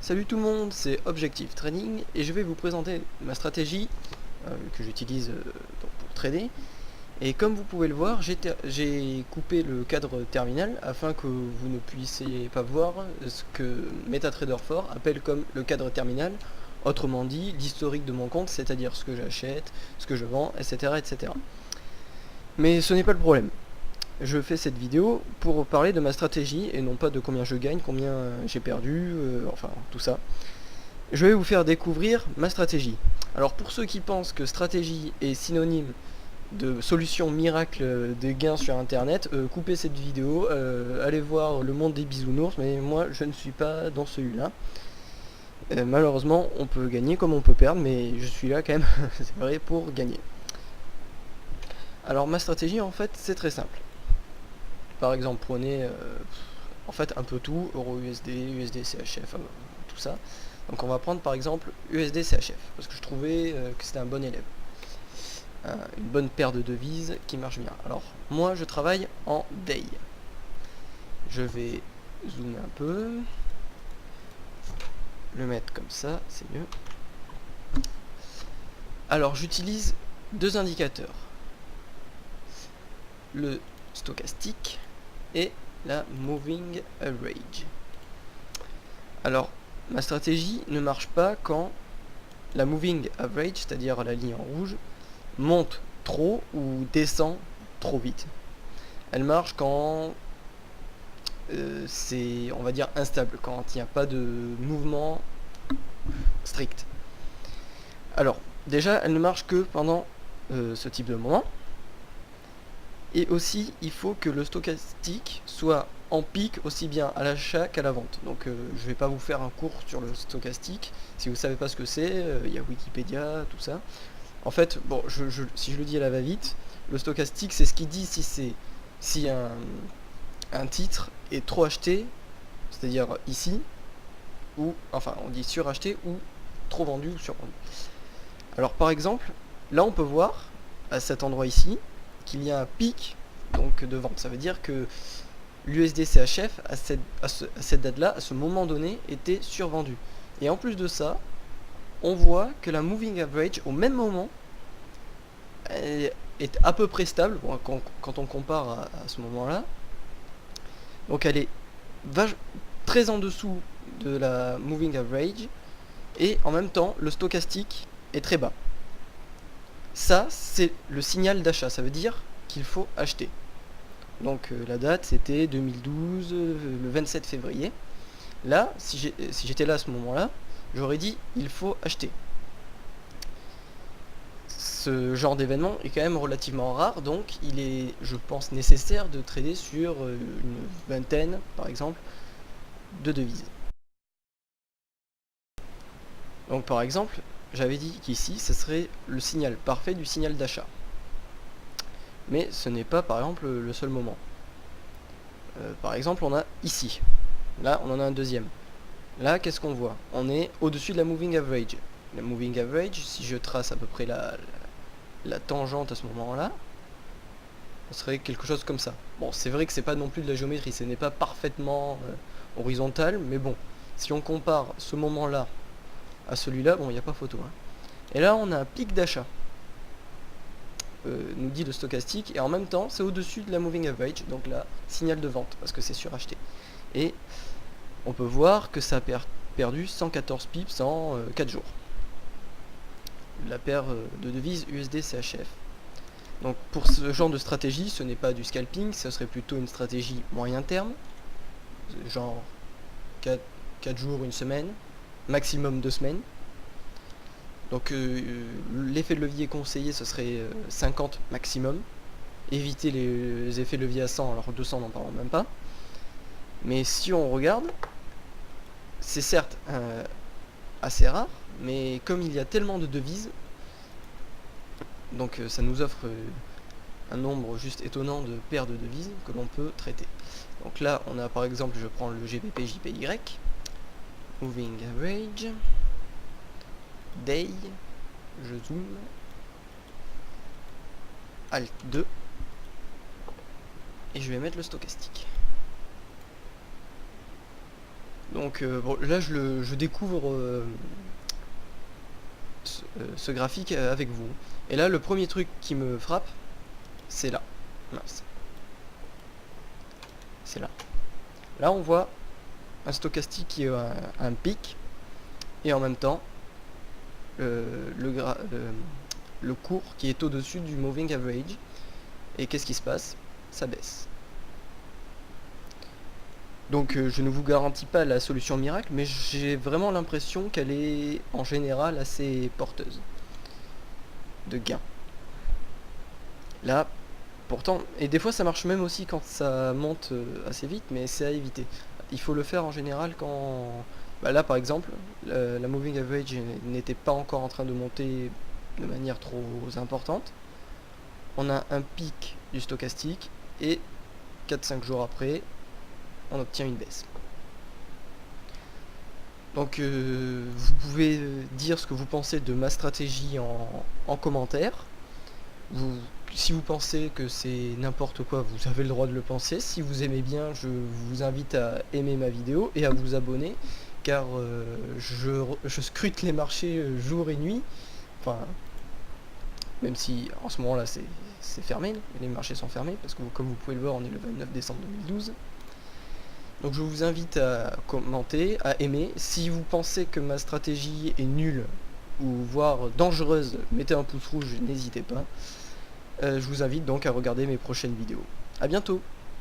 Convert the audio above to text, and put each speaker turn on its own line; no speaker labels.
Salut tout le monde, c'est Objective Trading et je vais vous présenter ma stratégie que j'utilise pour trader. Et comme vous pouvez le voir, j'ai coupé le cadre terminal afin que vous ne puissiez pas voir ce que MetaTrader 4 appelle comme le cadre terminal, autrement dit l'historique de mon compte, c'est-à-dire ce que j'achète, ce que je vends, etc., etc. Mais ce n'est pas le problème. Je fais cette vidéo pour parler de ma stratégie et non pas de combien je gagne, combien j'ai perdu, enfin tout ça. Je vais vous faire découvrir ma stratégie. Alors pour ceux qui pensent que stratégie est synonyme de solution miracle de gains sur internet, coupez cette vidéo, allez voir le monde des bisounours, mais moi je ne suis pas dans celui-là. Malheureusement on peut gagner comme on peut perdre, mais je suis là quand même, c'est vrai, pour gagner. Alors ma stratégie en fait c'est très simple. Par exemple prenez en fait un peu tout, Euro USD, USD CHF, tout ça. Donc on va prendre par exemple USD CHF, parce que je trouvais que c'était un bon élève. Une bonne paire de devises qui marche bien. Alors moi je travaille en day. Je vais zoomer un peu, le mettre comme ça, c'est mieux. Alors j'utilise deux indicateurs, le stochastique et la moving average. Alors ma stratégie ne marche pas quand la moving average, c'est-à-dire la ligne en rouge, monte trop ou descend trop vite. Elle marche quand c'est, on va dire, instable, quand il n'y a pas de mouvement strict. Alors, déjà, elle ne marche que pendant ce type de moment. Et aussi, il faut que le stochastique soit en pic aussi bien à l'achat qu'à la vente. Donc je ne vais pas vous faire un cours sur le stochastique. Si vous ne savez pas ce que c'est, il y a Wikipédia, tout ça. En fait, bon, si je le dis à la va-vite, le stochastique, c'est ce qui dit si un titre est trop acheté, c'est-à-dire ici, ou, enfin, on dit suracheté ou trop vendu ou survendu. Alors, par exemple, là, on peut voir, à cet endroit ici, qu'il y a un pic donc, de vente. Ça veut dire que l'USD CHF, à cette date-là, à ce moment donné, était survendu. Et en plus de ça, on voit que la moving average, au même moment, est à peu près stable, bon, quand on compare à ce moment-là. Donc elle est très en dessous de la moving average, et en même temps, le stochastique est très bas. Ça, c'est le signal d'achat, ça veut dire qu'il faut acheter. Donc la date, c'était 2012, le 27 février. Là, si j'étais là à ce moment-là, j'aurais dit il faut acheter. Ce genre d'événement est quand même relativement rare, donc il est, je pense, nécessaire de trader sur une vingtaine, par exemple, de devises. Donc par exemple, j'avais dit qu'ici, ce serait le signal parfait du signal d'achat. Mais ce n'est pas, par exemple, le seul moment. Par exemple, on a ici. Là, on en a un deuxième. Là, qu'est-ce qu'on voit? On est au-dessus de la moving average. La moving average, si je trace à peu près la tangente à ce moment-là, ce serait quelque chose comme ça. Bon, c'est vrai que c'est pas non plus de la géométrie, ce n'est pas parfaitement horizontal, mais bon, si on compare ce moment-là à celui-là, bon, il n'y a pas photo. Hein. Et là, on a un pic d'achat, nous dit le stochastique, et en même temps, c'est au-dessus de la moving average, donc là, signal de vente, parce que c'est suracheté. Et on peut voir que ça a perdu 114 pips en 4 jours. La paire de devises USD CHF. Donc pour ce genre de stratégie, ce n'est pas du scalping, ce serait plutôt une stratégie moyen terme, genre 4 jours, une semaine, maximum 2 semaines. Donc l'effet de levier conseillé, ce serait 50 maximum. Éviter les effets de levier à 100, alors 200 n'en parlons même pas. Mais si on regarde, c'est certes assez rare, mais comme il y a tellement de devises, donc ça nous offre un nombre juste étonnant de paires de devises que l'on peut traiter. Donc là, on a par exemple, je prends le GBP JPY, Moving Average, Day, je zoome, Alt 2, et je vais mettre le stochastique. Donc bon, là je découvre ce graphique avec vous. Et là le premier truc qui me frappe, c'est là. Mince. C'est là. Là on voit un stochastique qui a un pic, et en même temps le cours qui est au-dessus du moving average. Et qu'est-ce qui se passe? Ça baisse. Donc je ne vous garantis pas la solution miracle, mais j'ai vraiment l'impression qu'elle est en général assez porteuse de gains. Là, pourtant, et des fois ça marche même aussi quand ça monte assez vite, mais c'est à éviter. Il faut le faire en général quand... Bah là par exemple, la moving average n'était pas encore en train de monter de manière trop importante. On a un pic du stochastique, et 4-5 jours après, on obtient une baisse. Donc vous pouvez dire ce que vous pensez de ma stratégie en commentaire. Si vous pensez que c'est n'importe quoi, vous avez le droit de le penser. Si vous aimez bien, je vous invite à aimer ma vidéo et à vous abonner, car je scrute les marchés jour et nuit. Enfin, même si en ce moment là c'est fermé, les marchés sont fermés, parce que comme vous pouvez le voir, on est le 29 décembre 2012. Donc je vous invite à commenter, à aimer. Si vous pensez que ma stratégie est nulle, ou voire dangereuse, mettez un pouce rouge, n'hésitez pas. Je vous invite donc à regarder mes prochaines vidéos. A bientôt!